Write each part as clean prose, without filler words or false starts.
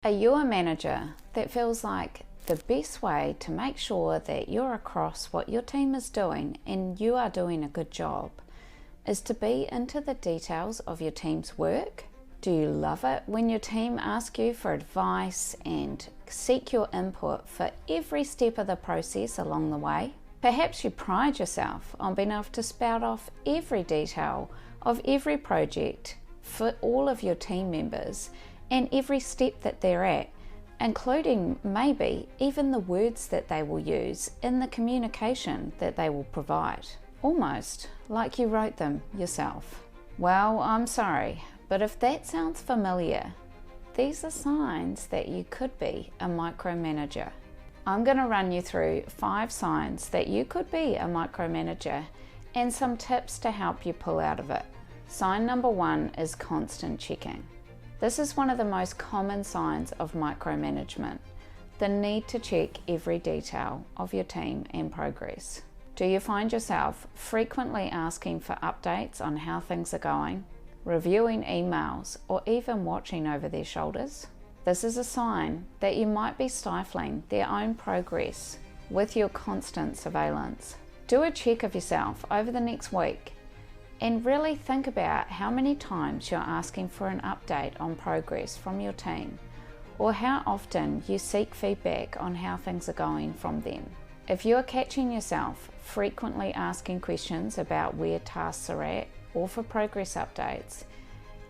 Are you a manager that feels like the best way to make sure that you're across what your team is doing and you are doing a good job is to be into the details of your team's work? Do you love it when your team asks you for advice and seek your input for every step of the process along the way? Perhaps you pride yourself on being able to spout off every detail of every project for all of your team members and every step that they're at, including maybe even the words that they will use in the communication that they will provide. Almost like you wrote them yourself. Well, I'm sorry, but if that sounds familiar, these are signs that you could be a micromanager. I'm going to run you through 5 signs that you could be a micromanager and some tips to help you pull out of it. Sign number 1 is constant checking. This is one of the most common signs of micromanagement, the need to check every detail of your team and progress. Do you find yourself frequently asking for updates on how things are going, reviewing emails, or even watching over their shoulders? This is a sign that you might be stifling their own progress with your constant surveillance. Do a check of yourself over the next week and really think about how many times you're asking for an update on progress from your team, or how often you seek feedback on how things are going from them. If you're catching yourself frequently asking questions about where tasks are at or for progress updates,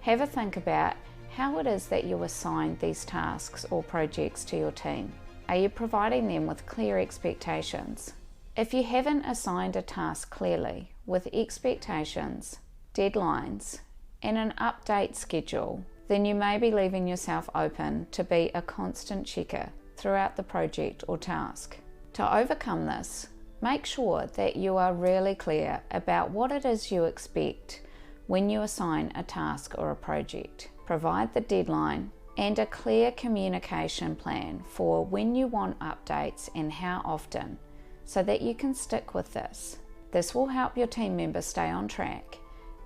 have a think about how it is that you assign these tasks or projects to your team. Are you providing them with clear expectations? If you haven't assigned a task clearly with expectations, deadlines, and an update schedule, then you may be leaving yourself open to be a constant checker throughout the project or task. To overcome this, make sure that you are really clear about what it is you expect when you assign a task or a project. Provide the deadline and a clear communication plan for when you want updates and how often, so that you can stick with this. This will help your team members stay on track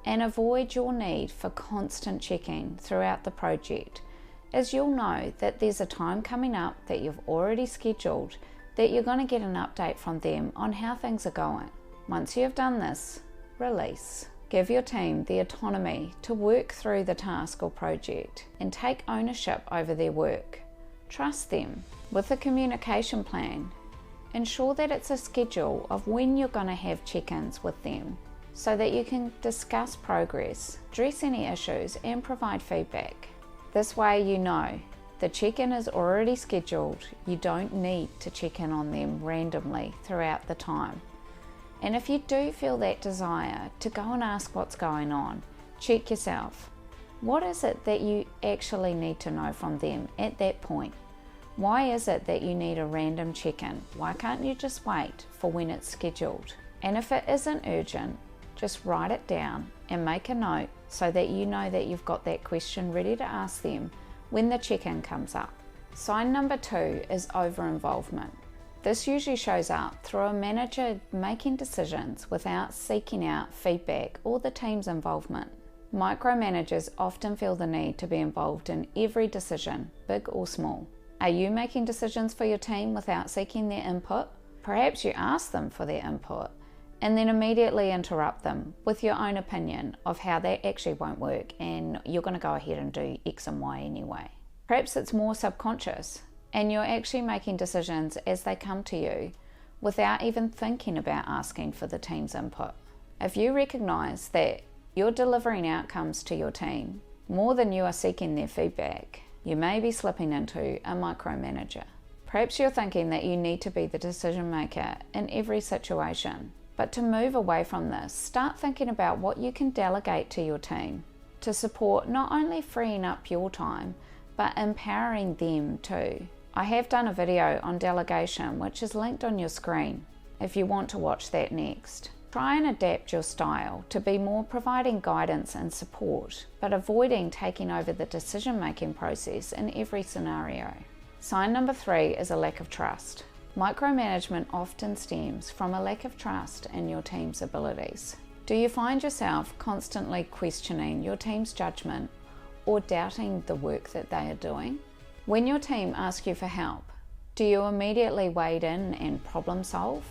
and avoid your need for constant checking throughout the project, as you'll know that there's a time coming up that you've already scheduled that you're going to get an update from them on how things are going. Once you have done this, release. Give your team the autonomy to work through the task or project and take ownership over their work. Trust them with a communication plan. Ensure that it's a schedule of when you're going to have check-ins with them so that you can discuss progress, address any issues, and provide feedback. This way you know the check-in is already scheduled. You don't need to check in on them randomly throughout the time. And if you do feel that desire to go and ask what's going on, check yourself. What is it that you actually need to know from them at that point? Why is it that you need a random check-in? Why can't you just wait for when it's scheduled? And if it isn't urgent, just write it down and make a note so that you know that you've got that question ready to ask them when the check-in comes up. Sign number 2 is over-involvement. This usually shows up through a manager making decisions without seeking out feedback or the team's involvement. Micromanagers often feel the need to be involved in every decision, big or small. Are you making decisions for your team without seeking their input? Perhaps you ask them for their input and then immediately interrupt them with your own opinion of how that actually won't work and you're going to go ahead and do X and Y anyway. Perhaps it's more subconscious and you're actually making decisions as they come to you without even thinking about asking for the team's input. If you recognize that you're delivering outcomes to your team more than you are seeking their feedback, you may be slipping into a micromanager. Perhaps you're thinking that you need to be the decision maker in every situation. But to move away from this, start thinking about what you can delegate to your team to support not only freeing up your time, but empowering them too. I have done a video on delegation, which is linked on your screen if you want to watch that next. Try and adapt your style to be more providing guidance and support, but avoiding taking over the decision-making process in every scenario. Sign number 3 is a lack of trust. Micromanagement often stems from a lack of trust in your team's abilities. Do you find yourself constantly questioning your team's judgment or doubting the work that they are doing? When your team asks you for help, do you immediately wade in and problem solve?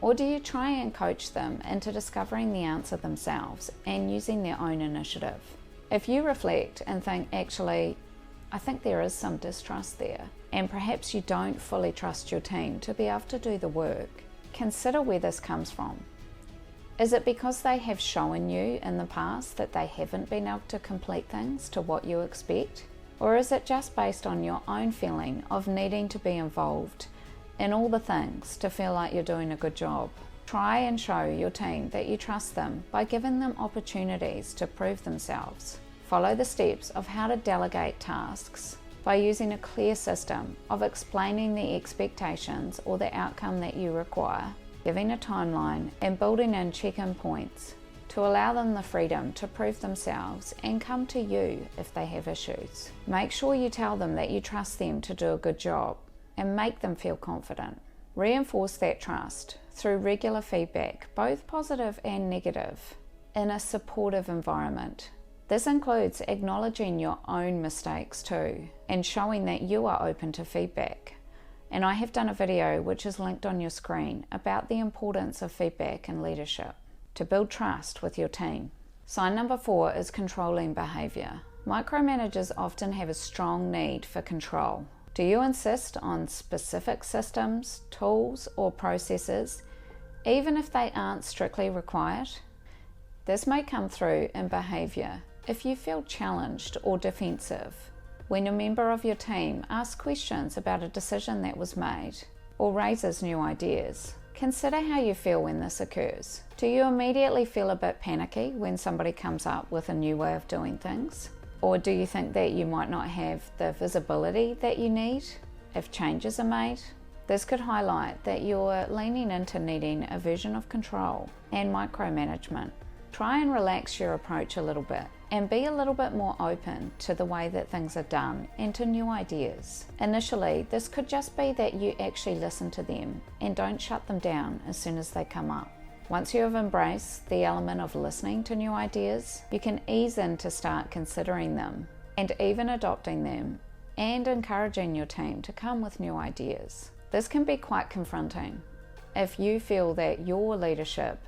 Or do you try and coach them into discovering the answer themselves and using their own initiative? If you reflect and think, actually, I think there is some distrust there, and perhaps you don't fully trust your team to be able to do the work, consider where this comes from. Is it because they have shown you in the past that they haven't been able to complete things to what you expect? Or is it just based on your own feeling of needing to be involved in all the things to feel like you're doing a good job? Try and show your team that you trust them by giving them opportunities to prove themselves. Follow the steps of how to delegate tasks by using a clear system of explaining the expectations or the outcome that you require, giving a timeline, and building in check-in points to allow them the freedom to prove themselves and come to you if they have issues. Make sure you tell them that you trust them to do a good job and make them feel confident. Reinforce that trust through regular feedback, both positive and negative, in a supportive environment. This includes acknowledging your own mistakes too, and showing that you are open to feedback. And I have done a video which is linked on your screen about the importance of feedback in leadership to build trust with your team. Sign number 4 is controlling behavior. Micromanagers often have a strong need for control. Do you insist on specific systems, tools, or processes, even if they aren't strictly required? This may come through in behavior if you feel challenged or defensive when a member of your team asks questions about a decision that was made or raises new ideas. Consider how you feel when this occurs. Do you immediately feel a bit panicky when somebody comes up with a new way of doing things? Or do you think that you might not have the visibility that you need if changes are made? This could highlight that you're leaning into needing a version of control and micromanagement. Try and relax your approach a little bit and be a little bit more open to the way that things are done and to new ideas. Initially, this could just be that you actually listen to them and don't shut them down as soon as they come up. Once you have embraced the element of listening to new ideas, you can ease in to start considering them and even adopting them and encouraging your team to come with new ideas. This can be quite confronting if you feel that your leadership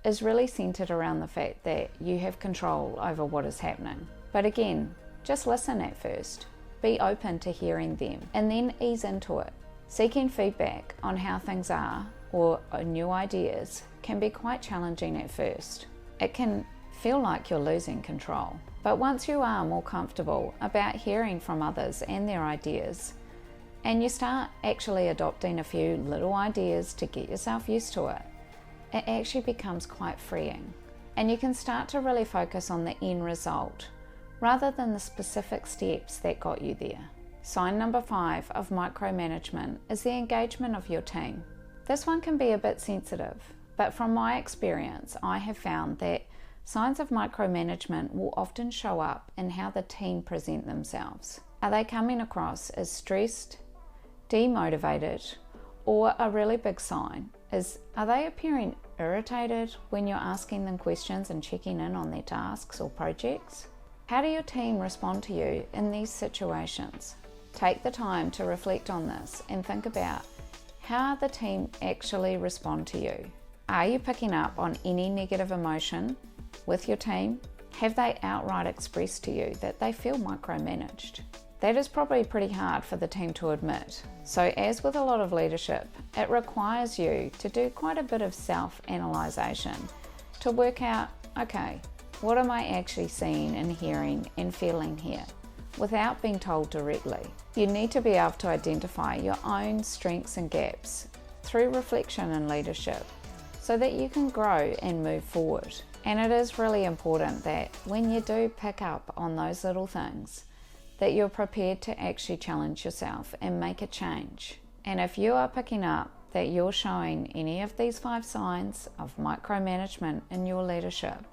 is really centered around the fact that you have control over what is happening. But again, just listen at first. Be open to hearing them and then ease into it. Seeking feedback on how things are or new ideas can be quite challenging at first. It can feel like you're losing control. But once you are more comfortable about hearing from others and their ideas, and you start actually adopting a few little ideas to get yourself used to it, it actually becomes quite freeing. And you can start to really focus on the end result rather than the specific steps that got you there. Sign number 5 of micromanagement is the engagement of your team. This one can be a bit sensitive, but from my experience, I have found that signs of micromanagement will often show up in how the team present themselves. Are they coming across as stressed, demotivated, or a really big sign is, are they appearing irritated when you're asking them questions and checking in on their tasks or projects? How do your team respond to you in these situations? Take the time to reflect on this and think about how the team actually respond to you. Are you picking up on any negative emotion with your team? Have they outright expressed to you that they feel micromanaged? That is probably pretty hard for the team to admit. So as with a lot of leadership, it requires you to do quite a bit of self-analyzation to work out, okay, what am I actually seeing and hearing and feeling here without being told directly? You need to be able to identify your own strengths and gaps through reflection and leadership so that you can grow and move forward. And it is really important that when you do pick up on those little things, that you're prepared to actually challenge yourself and make a change. And if you are picking up that you're showing any of these 5 signs of micromanagement in your leadership,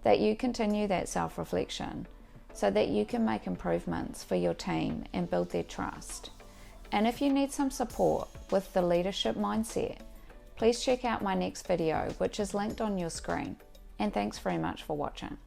that you continue that self-reflection so that you can make improvements for your team and build their trust. And if you need some support with the leadership mindset, please check out my next video, which is linked on your screen. And thanks very much for watching.